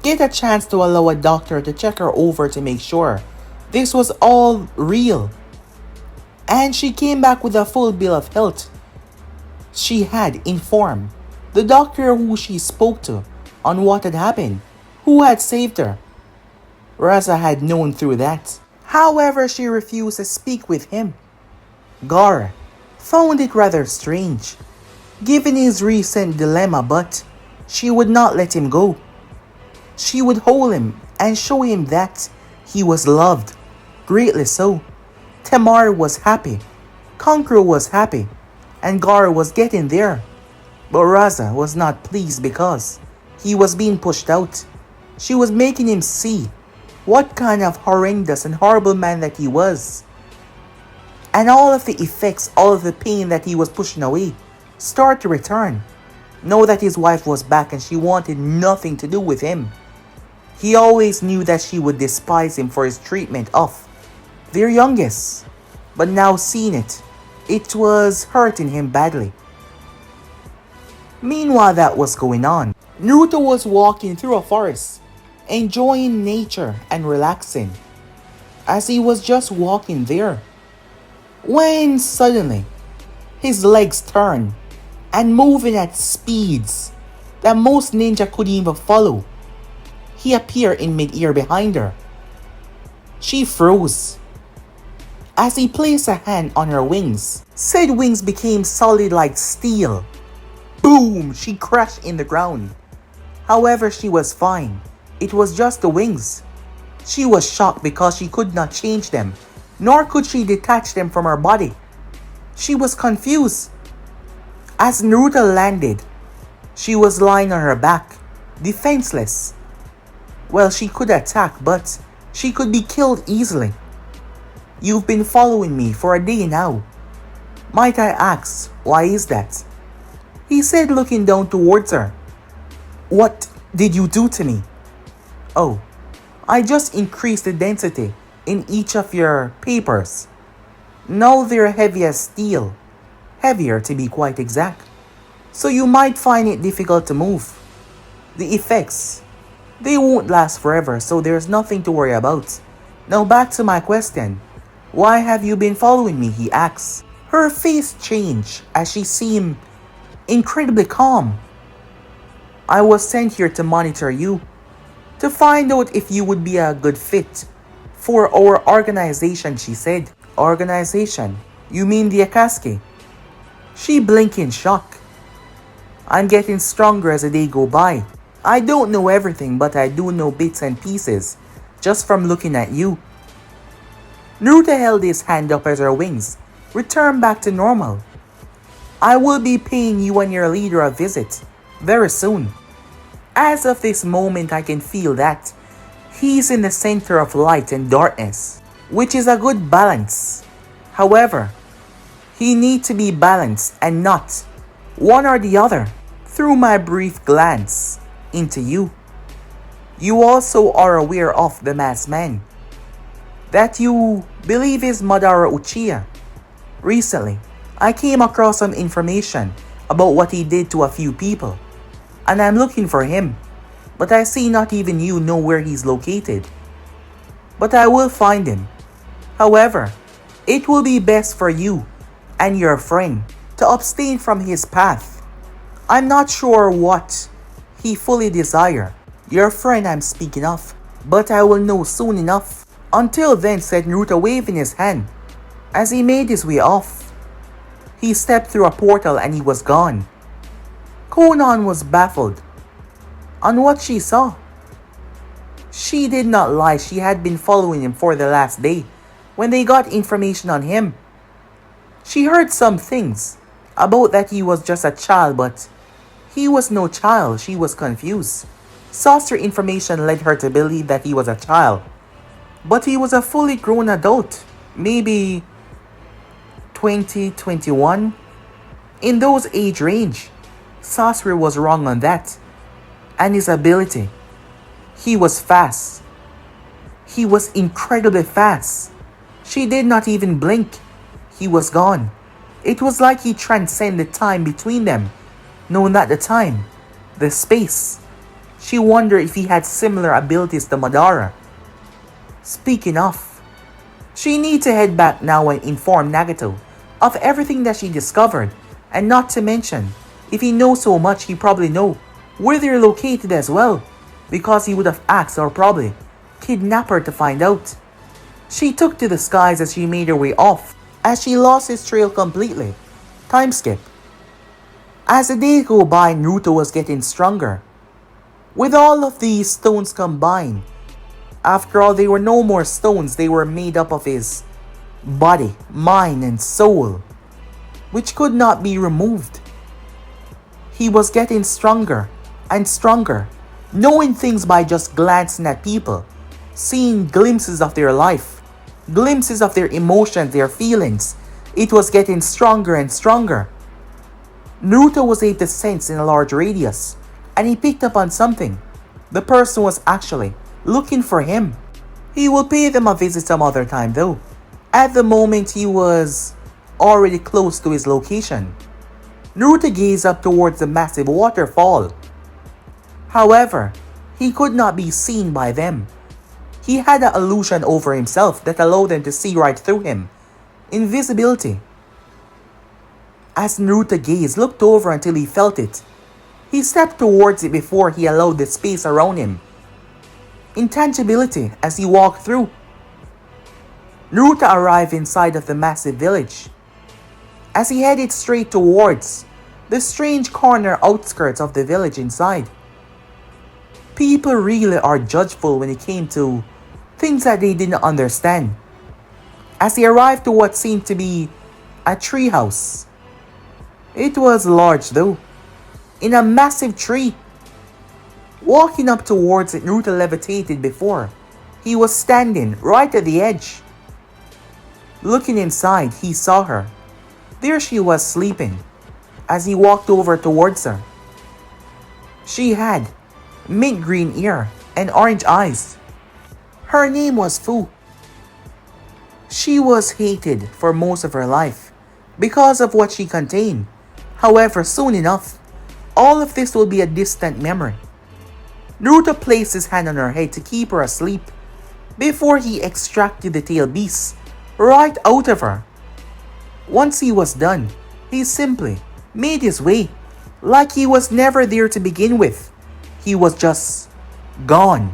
get a chance to allow a doctor to check her over to make sure this was all real. And she came back with a full bill of health. She had informed the doctor who she spoke to on what had happened, who had saved her. Raza had known through that. However, she refused to speak with him. Gaara found it rather strange, given his recent dilemma, but she would not let him go. She would hold him and show him that he was loved, greatly so. Temari was happy, Kankuro was happy, and Gaara was getting there. But Raza was not pleased because he was being pushed out. She was making him see what kind of horrendous and horrible man that he was. And all of the effects, all of the pain that he was pushing away started to return. Know that his wife was back and she wanted nothing to do with him. He always knew that she would despise him for his treatment of their youngest. But now seeing it, it was hurting him badly. Meanwhile that was going on, Naruto was walking through a forest, enjoying nature and relaxing. As he was just walking there, when suddenly his legs turned and moving at speeds that most ninja couldn't even follow, he appeared in mid-air behind her. She froze. As he placed a hand on her wings, said wings became solid like steel. Boom! She crashed in the ground. However, she was fine. It was just the wings. She was shocked because she could not change them, nor could she detach them from her body. She was confused. As Naruto landed, she was lying on her back, defenseless. Well, she could attack, but she could be killed easily. You've been following me for a day now. Might I ask, why is that? He said, looking down towards her. What did you do to me? Oh, I just increased the density in each of your papers. Now they're heavy as steel. Heavier to be quite exact. So you might find it difficult to move. The effects, they won't last forever, so there's nothing to worry about. Now back to my question. Why have you been following me? He asks. Her face changed as she seemed incredibly calm. I was sent here to monitor you, to find out if you would be a good fit for our organization, she said. Organization? You mean the Akatsuki? She blinked in shock. I'm getting stronger as the day go by. I don't know everything, but I do know bits and pieces, just from looking at you. Naruto held his hand up as her wings returned back to normal. I will be paying you and your leader a visit very soon. As of this moment, I can feel that he's in the center of light and darkness, which is a good balance. However, he needs to be balanced and not one or the other. Through my brief glance into you, you also are aware of the masked man that you believe is Madara Uchiha. Recently, I came across some information about what he did to a few people, and I'm looking for him, but I see not even you know where he's located. But I will find him. However, it will be best for you and your friend to abstain from his path. I'm not sure what he fully desire, your friend I'm speaking of, but I will know soon enough. Until then, said Naruto, waving his hand. As he made his way off, he stepped through a portal and he was gone. Konan was baffled on what she saw. She did not lie, she had been following him for the last day when they got information on him. She heard some things about that he was just a child, but he was no child. She was confused. Saucer information led her to believe that he was a child, but he was a fully grown adult, maybe 20, 21, in those age range. Saucer was wrong on that. And his ability, he was fast. He was incredibly fast. She did not even blink. He was gone. It was like he transcended time between them. No, not the time, the space. She wondered if he had similar abilities to Madara. Speaking of, she needs to head back now and inform Nagato of everything that she discovered, and not to mention, if he knows so much, he probably know where they're located as well, because he would have asked or probably kidnapped her to find out. She took to the skies as she made her way off, as she lost his trail completely. Time skip. As the days go by, Naruto was getting stronger. With all of these stones combined, after all, they were no more stones, they were made up of his body, mind, and soul, which could not be removed. He was getting stronger and stronger, knowing things by just glancing at people, seeing glimpses of their life, glimpses of their emotions, their feelings. It was getting stronger and stronger. Naruto was able to sense in a large radius, and he picked up on something. The person was actually looking for him. He will pay them a visit some other time though. At the moment, he was already close to his location. Naruto gazed up towards the massive waterfall. However, he could not be seen by them. He had an illusion over himself that allowed them to see right through him. Invisibility. As Naruto gazed, looked over until he felt it. He stepped towards it before he allowed the space around him. Intangibility as he walked through. Naruto arrived inside of the massive village. As he headed straight towards the strange corner outskirts of the village inside. People really are judgeful when it came to things that they didn't understand. As he arrived to what seemed to be a treehouse. It was large though, in a massive tree. Walking up towards it, Naruto levitated before. He was standing right at the edge. Looking inside, he saw her. There she was sleeping. As he walked over towards her. She had mint green hair and orange eyes. Her name was Fu. She was hated for most of her life because of what she contained. However, soon enough, all of this will be a distant memory. Naruto placed his hand on her head to keep her asleep before he extracted the tail beast right out of her. Once he was done, he simply made his way like he was never there to begin with. He was just gone.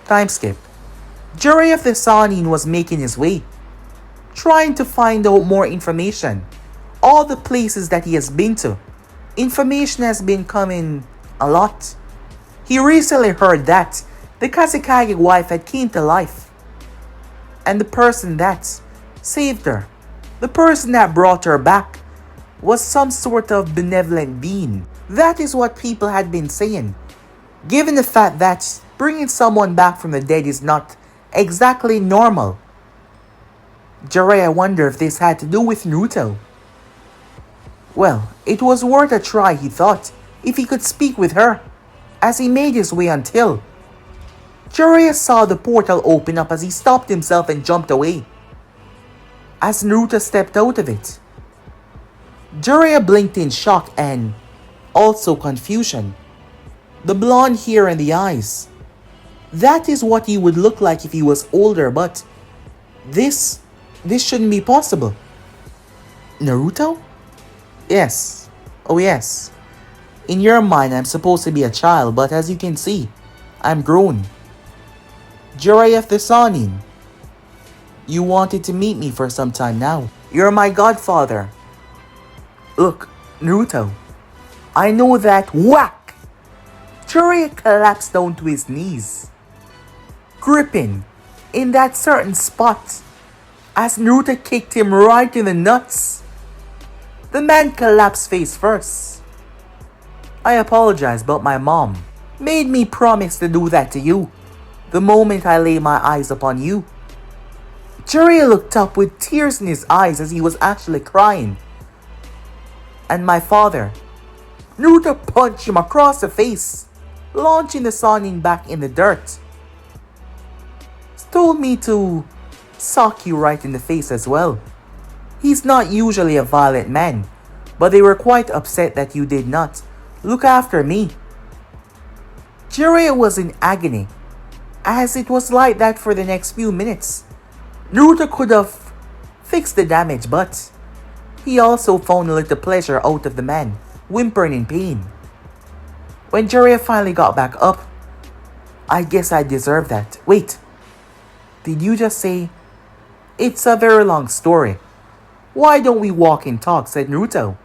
Time skip. Jiraiya of the Sannin was making his way, trying to find out more information. All the places that he has been to. Information has been coming a lot. He recently heard that the Kazekage wife had came to life. And the person that saved her, the person that brought her back, was some sort of benevolent being. That is what people had been saying. Given the fact that bringing someone back from the dead is not exactly normal. Jiraiya wondered if this had to do with Naruto. Well, it was worth a try, he thought, if he could speak with her. As he made his way until Jiraiya saw the portal open up as he stopped himself and jumped away. As Naruto stepped out of it, Jiraiya blinked in shock and also confusion. The blonde hair and the eyes. That is what he would look like if he was older, but this shouldn't be possible. Naruto? Yes. Oh yes. In your mind, I'm supposed to be a child, but as you can see, I'm grown. Jiraiya of the Sannin. You wanted to meet me for some time now. You're my godfather. Look, Naruto. I know that whack! Jiraiya collapsed down to his knees, gripping in that certain spot as Naruto kicked him right in the nuts. The man collapsed face first. I apologize, but my mom made me promise to do that to you the moment I lay my eyes upon you. Jiraiya looked up with tears in his eyes as he was actually crying. And my father, Naruto punched him across the face, launching the Sannin back in the dirt. Told me to sock you right in the face as well. He's not usually a violent man, but they were quite upset that you did not look after me. Jiraiya was in agony, as it was like that for the next few minutes. Naruto could have fixed the damage, but he also found a little pleasure out of the man whimpering in pain. When Jiraiya finally got back up, I guess I deserve that. Wait, did you just say? It's a very long story. Why don't we walk and talk, said Naruto.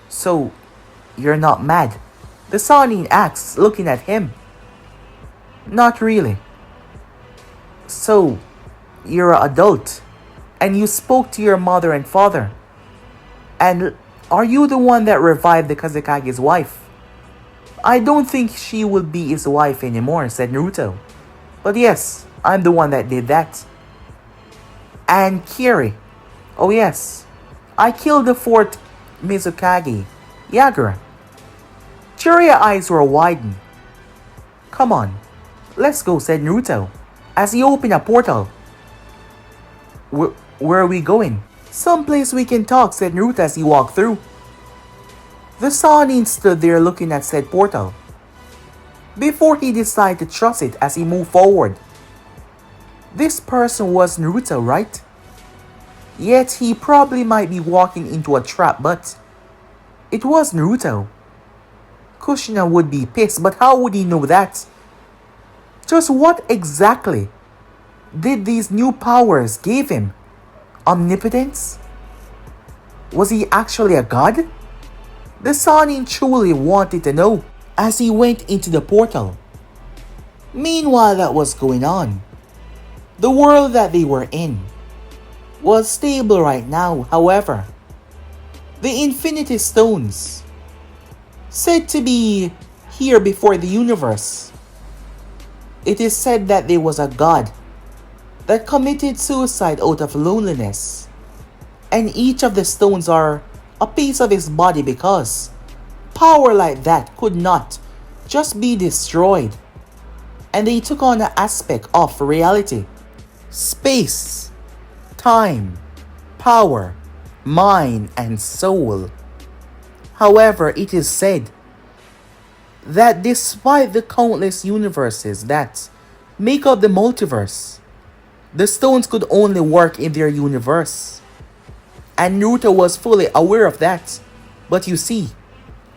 So, you're not mad? The Sannin asked, looking at him. Not really. So, you're an adult, and you spoke to your mother and father. And are you the one that revived the Kazekage's wife? I don't think she will be his wife anymore, said Naruto. But yes, I'm the one that did that. And Kiri. Oh yes, I killed the fourth Mizukage, Gaara. Jiraiya's eyes were widened. Come on, let's go, said Naruto, as he opened a portal. Where are we going? Someplace we can talk, said Naruto as he walked through. The Sannin stood there looking at said portal, before he decided to trust it as he moved forward. This person was Naruto, right? Yet he probably might be walking into a trap, but it was Naruto. Kushina would be pissed, but how would he know that? Just what exactly did these new powers give him? Omnipotence? Was he actually a god? The Sanin truly wanted to know as he went into the portal. Meanwhile that was going on, the world that they were in was stable right now. However, the Infinity Stones, said to be here before the universe, it is said that there was a god that committed suicide out of loneliness, and each of the stones are a piece of his body because power like that could not just be destroyed, and they took on an aspect of reality, space, time, power, mind, and soul. However, it is said that despite the countless universes that make up the multiverse, the stones could only work in their universe. And Naruto was fully aware of that. But you see,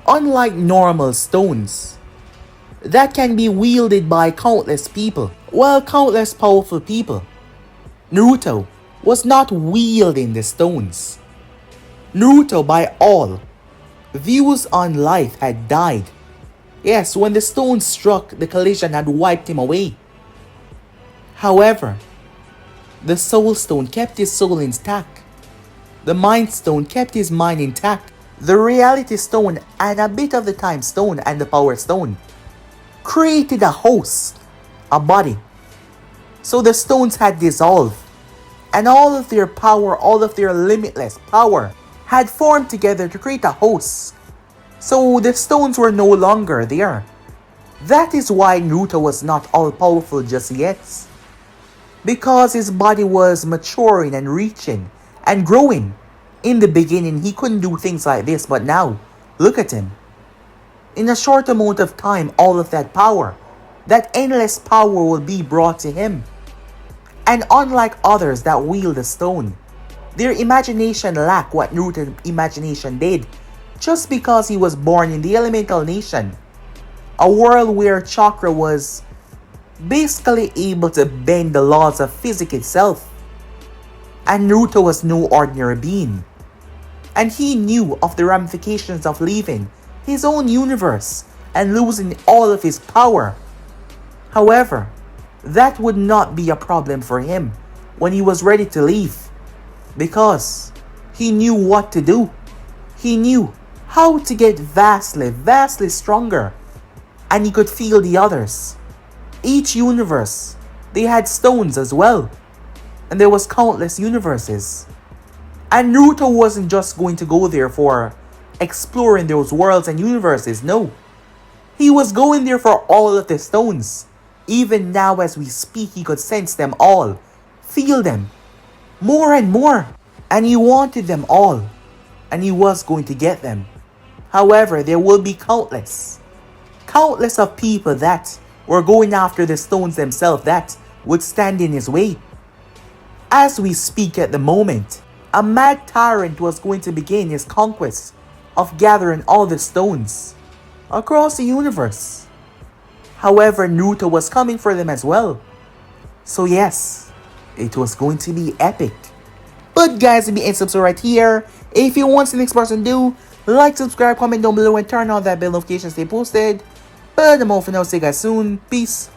unlike normal stones that can be wielded by countless people, well, countless powerful people, Naruto was not wielding the stones. Naruto, by all views on life, had died. Yes, when the stone struck, the collision had wiped him away. However, the Soul Stone kept his soul intact. The Mind Stone kept his mind intact. The Reality Stone and a bit of the Time Stone and the Power Stone created a host, a body. So the stones had dissolved, and all of their power, all of their limitless power had formed together to create a host. So the stones were no longer there. That is why Naruto was not all powerful just yet. Because his body was maturing and reaching and growing. In the beginning, he couldn't do things like this, but now, look at him. In a short amount of time, all of that power, that endless power will be brought to him. And unlike others that wield the stone, their imagination lacked what Naruto's imagination did, just because he was born in the elemental nation, a world where chakra was basically able to bend the laws of physics itself. And Naruto was no ordinary being. And he knew of the ramifications of leaving his own universe and losing all of his power. However, that would not be a problem for him when he was ready to leave, because he knew what to do. He knew how to get vastly, vastly stronger, and he could feel the others. Each universe, they had stones as well, and there was countless universes. And Naruto wasn't just going to go there for exploring those worlds and universes, no. He was going there for all of the stones. Even now as we speak, he could sense them all, feel them, more and more. And he wanted them all, and he was going to get them. However, there will be countless of people that were going after the stones themselves that would stand in his way. As we speak at the moment, a mad tyrant was going to begin his conquest of gathering all the stones across the universe. However, Naruto was coming for them as well. So yes, it was going to be epic. But guys, if you ain't subscribed right here, if you want the next person to do, like, subscribe, comment down below, and turn on that bell notification to stay posted. But I'm all for now. See you guys soon. Peace.